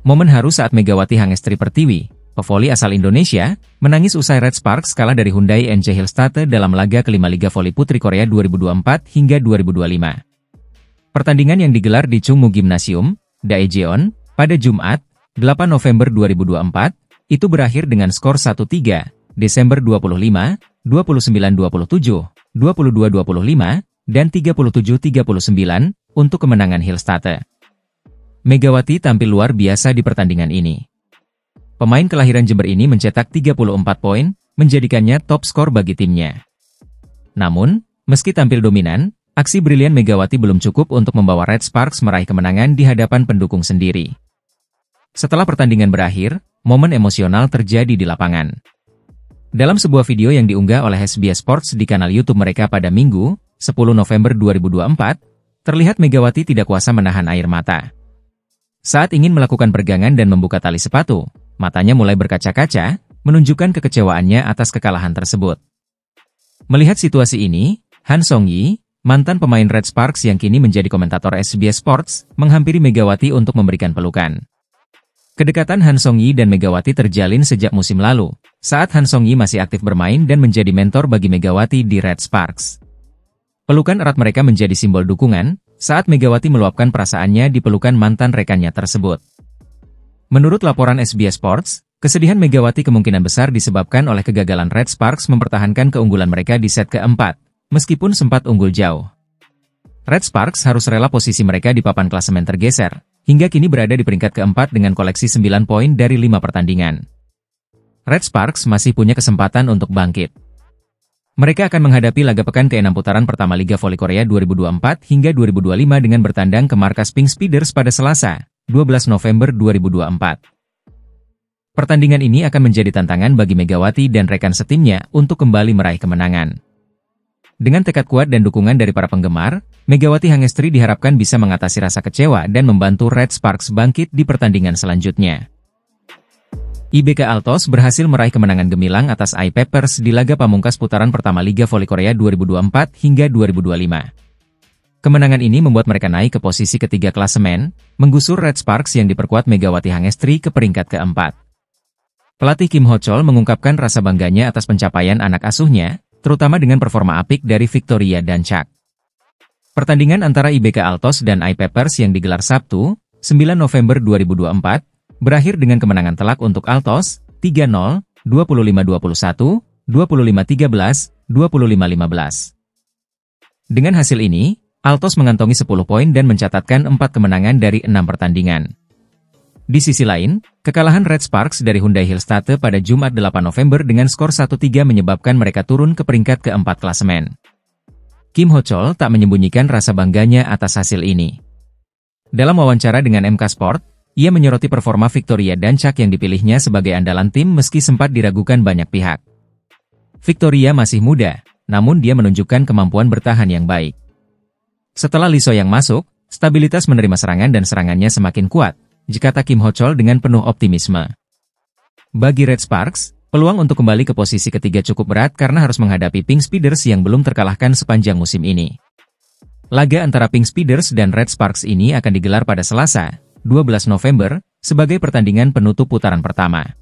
Momen haru saat Megawati Hangestri Pertiwi, pevoli asal Indonesia, menangis usai Red Sparks kalah dari Hyundai NC Hillstate dalam laga kelima Liga Voli Putri Korea 2024 hingga 2025. Pertandingan yang digelar di Chungmu Gymnasium, Daejeon, pada Jumat, 8 November 2024, itu berakhir dengan skor 1-3, Desember 25, 29-27, 22-25, dan 37-39, untuk kemenangan Hillstate. Megawati tampil luar biasa di pertandingan ini. Pemain kelahiran Jember ini mencetak 34 poin, menjadikannya top skor bagi timnya. Namun, meski tampil dominan, aksi brilian Megawati belum cukup untuk membawa Red Sparks meraih kemenangan di hadapan pendukung sendiri. Setelah pertandingan berakhir, momen emosional terjadi di lapangan. Dalam sebuah video yang diunggah oleh SBS Sports di kanal YouTube mereka pada Minggu, 10 November 2024, terlihat Megawati tidak kuasa menahan air mata. Saat ingin melakukan peregangan dan membuka tali sepatu, matanya mulai berkaca-kaca, menunjukkan kekecewaannya atas kekalahan tersebut. Melihat situasi ini, Han Song-yi, mantan pemain Red Sparks yang kini menjadi komentator SBS Sports, menghampiri Megawati untuk memberikan pelukan. Kedekatan Han Song-yi dan Megawati terjalin sejak musim lalu, saat Han Song-yi masih aktif bermain dan menjadi mentor bagi Megawati di Red Sparks. Pelukan erat mereka menjadi simbol dukungan, saat Megawati meluapkan perasaannya di pelukan mantan rekannya tersebut. Menurut laporan SBS Sports, kesedihan Megawati kemungkinan besar disebabkan oleh kegagalan Red Sparks mempertahankan keunggulan mereka di set keempat, meskipun sempat unggul jauh. Red Sparks harus rela posisi mereka di papan klasemen tergeser, hingga kini berada di peringkat keempat dengan koleksi 9 poin dari 5 pertandingan. Red Sparks masih punya kesempatan untuk bangkit. Mereka akan menghadapi laga pekan ke-6 putaran pertama Liga Voli Korea 2024 hingga 2025 dengan bertandang ke markas Pink Speeders pada Selasa, 12 November 2024. Pertandingan ini akan menjadi tantangan bagi Megawati dan rekan setimnya untuk kembali meraih kemenangan. Dengan tekad kuat dan dukungan dari para penggemar, Megawati Hangestri diharapkan bisa mengatasi rasa kecewa dan membantu Red Sparks bangkit di pertandingan selanjutnya. IBK Altos berhasil meraih kemenangan gemilang atas I-Peppers di laga pamungkas putaran pertama Liga Voli Korea 2024 hingga 2025. Kemenangan ini membuat mereka naik ke posisi ketiga klasemen, menggusur Red Sparks yang diperkuat Megawati Hangestri ke peringkat keempat. Pelatih Kim Ho-chol mengungkapkan rasa bangganya atas pencapaian anak asuhnya, terutama dengan performa apik dari Victoria dan Chak. Pertandingan antara IBK Altos dan I-Peppers yang digelar Sabtu, 9 November 2024, berakhir dengan kemenangan telak untuk Altos, 3-0, 25-21, 25-13, 25-15. Dengan hasil ini, Altos mengantongi 10 poin dan mencatatkan 4 kemenangan dari 6 pertandingan. Di sisi lain, kekalahan Red Sparks dari Hyundai Hillstate pada Jumat 8 November dengan skor 1-3 menyebabkan mereka turun ke peringkat keempat klasemen. Kim Ho-chol tak menyembunyikan rasa bangganya atas hasil ini. Dalam wawancara dengan MK Sport, ia menyoroti performa Victoria dan Chak yang dipilihnya sebagai andalan tim meski sempat diragukan banyak pihak. Victoria masih muda, namun dia menunjukkan kemampuan bertahan yang baik. Setelah Lee So-young masuk, stabilitas menerima serangan dan serangannya semakin kuat, kata Kim Ho-chol dengan penuh optimisme. Bagi Red Sparks, peluang untuk kembali ke posisi ketiga cukup berat karena harus menghadapi Pink Speeders yang belum terkalahkan sepanjang musim ini. Laga antara Pink Speeders dan Red Sparks ini akan digelar pada Selasa, 12 November, sebagai pertandingan penutup putaran pertama.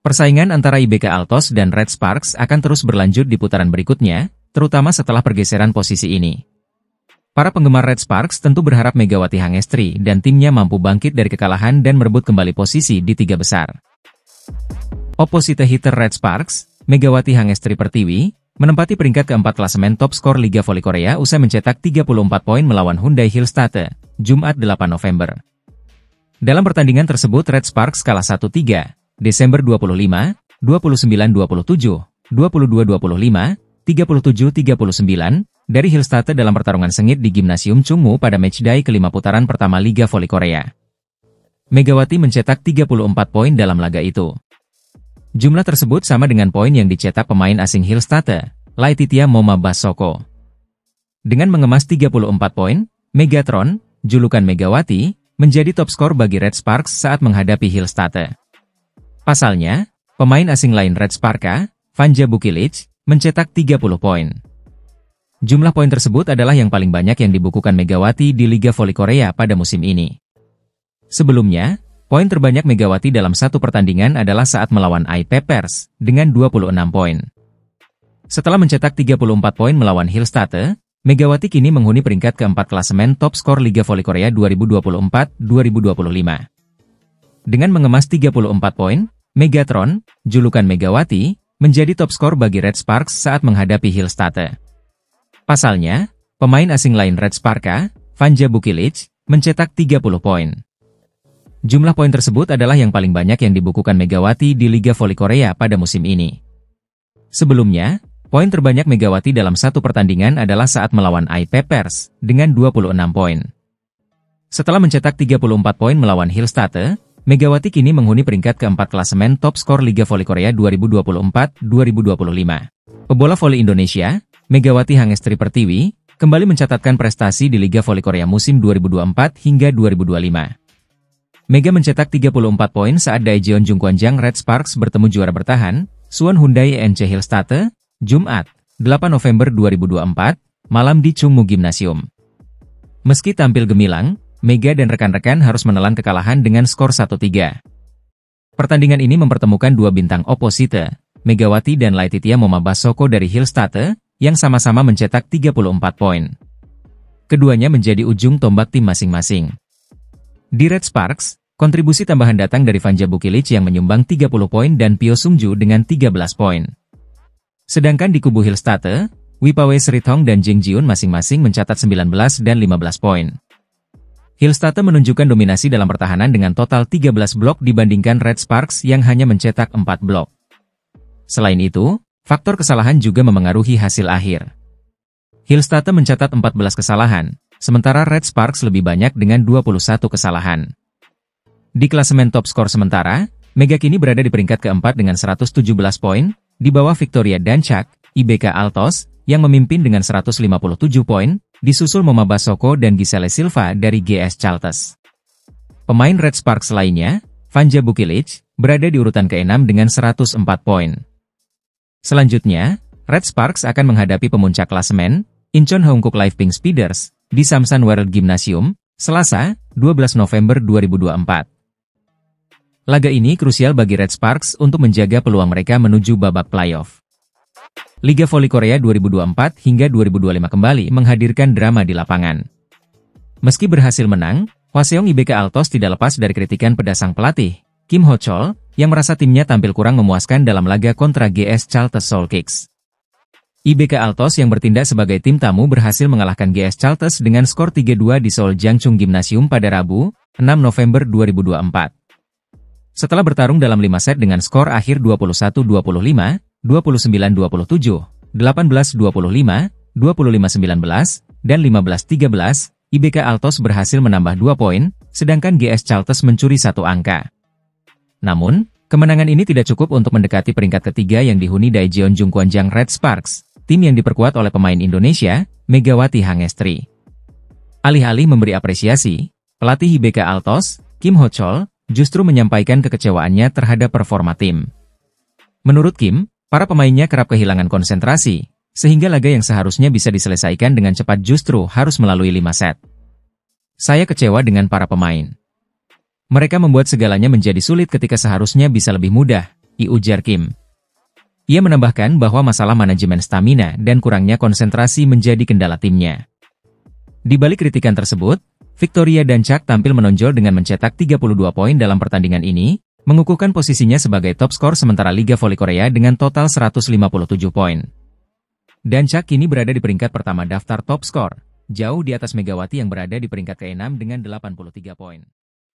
Persaingan antara IBK Altos dan Red Sparks akan terus berlanjut di putaran berikutnya, terutama setelah pergeseran posisi ini. Para penggemar Red Sparks tentu berharap Megawati Hangestri dan timnya mampu bangkit dari kekalahan dan merebut kembali posisi di 3 besar. Opposite hitter Red Sparks, Megawati Hangestri Pertiwi, menempati peringkat keempat klasemen top skor Liga Voli Korea usai mencetak 34 poin melawan Hyundai Hillstate, Jumat 8 November. Dalam pertandingan tersebut Red Sparks kalah 1-3, Desember 25, 29-27, 22-25, 37-39, dari Hillstate dalam pertarungan sengit di Gymnasium Chungmu pada matchday kelima putaran pertama Liga Voli Korea. Megawati mencetak 34 poin dalam laga itu. Jumlah tersebut sama dengan poin yang dicetak pemain asing Hillstate, Laetitia Moma Basoko. Dengan mengemas 34 poin, Megatron, julukan Megawati, menjadi top skor bagi Red Sparks saat menghadapi Hillstate. Pasalnya, pemain asing lain Red Sparka, Vanja Bukilic, mencetak 30 poin. Jumlah poin tersebut adalah yang paling banyak yang dibukukan Megawati di Liga Voli Korea pada musim ini. Sebelumnya, Poin terbanyak Megawati dalam satu pertandingan adalah saat melawan AI Peppers, dengan 26 poin. Setelah mencetak 34 poin melawan Hillstate, Megawati kini menghuni peringkat keempat klasemen top skor Liga Voli Korea 2024-2025. Dengan mengemas 34 poin, Megatron, julukan Megawati, menjadi top skor bagi Red Sparks saat menghadapi Hillstate. Pasalnya, pemain asing lain Red Sparka, Vanja Bukilic, mencetak 30 poin. Jumlah poin tersebut adalah yang paling banyak yang dibukukan Megawati di Liga Voli Korea pada musim ini. Sebelumnya, poin terbanyak Megawati dalam satu pertandingan adalah saat melawan AI Peppers, dengan 26 poin. Setelah mencetak 34 poin melawan Hillstate, Megawati kini menghuni peringkat keempat klasemen top skor Liga Voli Korea 2024-2025. Pebola voli Indonesia, Megawati Hangestri Pertiwi, kembali mencatatkan prestasi di Liga Voli Korea musim 2024 hingga 2025. Mega mencetak 34 poin saat Daejeon Jungkwanjang Red Sparks bertemu juara bertahan, Suwon Hyundai NC Hillstate, Jumat, 8 November 2024, malam di Chungmu Gymnasium. Meski tampil gemilang, Mega dan rekan-rekan harus menelan kekalahan dengan skor 1-3. Pertandingan ini mempertemukan dua bintang oposite, Megawati dan Laetitia Momabasoko dari Hillstate, yang sama-sama mencetak 34 poin. Keduanya menjadi ujung tombak tim masing-masing. Di Red Sparks, kontribusi tambahan datang dari Vanja Bukilic yang menyumbang 30 poin dan Pyo Sungju dengan 13 poin. Sedangkan di kubu Hillstate, Wipawe Srithong dan Jing Jiun masing-masing mencatat 19 dan 15 poin. Hillstate menunjukkan dominasi dalam pertahanan dengan total 13 blok dibandingkan Red Sparks yang hanya mencetak 4 blok. Selain itu, faktor kesalahan juga memengaruhi hasil akhir. Hillstate mencatat 14 kesalahan, sementara Red Sparks lebih banyak dengan 21 kesalahan. Di klasemen top skor sementara, Mega kini berada di peringkat keempat dengan 117 poin, di bawah Victoria Dancak, IBK Altos, yang memimpin dengan 157 poin, disusul Momabasoko dan Giselle Silva dari GS Chalters. Pemain Red Sparks lainnya, Vanja Bukilic, berada di urutan ke-6 dengan 104 poin. Selanjutnya, Red Sparks akan menghadapi pemuncak klasemen, Incheon Hongkook Live Pink Speeders, di Samsan World Gymnasium, Selasa, 12 November 2024. Laga ini krusial bagi Red Sparks untuk menjaga peluang mereka menuju babak playoff. Liga Voli Korea 2024 hingga 2025 kembali menghadirkan drama di lapangan. Meski berhasil menang, Hwaseong IBK Altos tidak lepas dari kritikan pedas sang pelatih, Kim Ho Chol, yang merasa timnya tampil kurang memuaskan dalam laga kontra GS Chalters Soul Kicks. IBK Altos yang bertindak sebagai tim tamu berhasil mengalahkan GS Chalters dengan skor 3-2 di Seoul Jangchung Gymnasium pada Rabu, 6 November 2024. Setelah bertarung dalam 5 set dengan skor akhir 21-25, 29-27, 18-25, 25-19, dan 15-13, IBK Altos berhasil menambah 2 poin, sedangkan GS Chalters mencuri 1 angka. Namun, kemenangan ini tidak cukup untuk mendekati peringkat ketiga yang dihuni Daejeon Jungkwanjang Red Sparks, tim yang diperkuat oleh pemain Indonesia, Megawati Hangestri. Alih-alih memberi apresiasi, pelatih IBK Altos, Kim Ho Chol, justru menyampaikan kekecewaannya terhadap performa tim. Menurut Kim, para pemainnya kerap kehilangan konsentrasi, sehingga laga yang seharusnya bisa diselesaikan dengan cepat justru harus melalui 5 set. Saya kecewa dengan para pemain. Mereka membuat segalanya menjadi sulit ketika seharusnya bisa lebih mudah, ujar Kim. Ia menambahkan bahwa masalah manajemen stamina dan kurangnya konsentrasi menjadi kendala timnya. Di balik kritikan tersebut, Victoria Dancak tampil menonjol dengan mencetak 32 poin dalam pertandingan ini, mengukuhkan posisinya sebagai top skor sementara Liga Voli Korea dengan total 157 poin. Dancak kini berada di peringkat pertama daftar top skor, jauh di atas Megawati yang berada di peringkat ke-6 dengan 83 poin.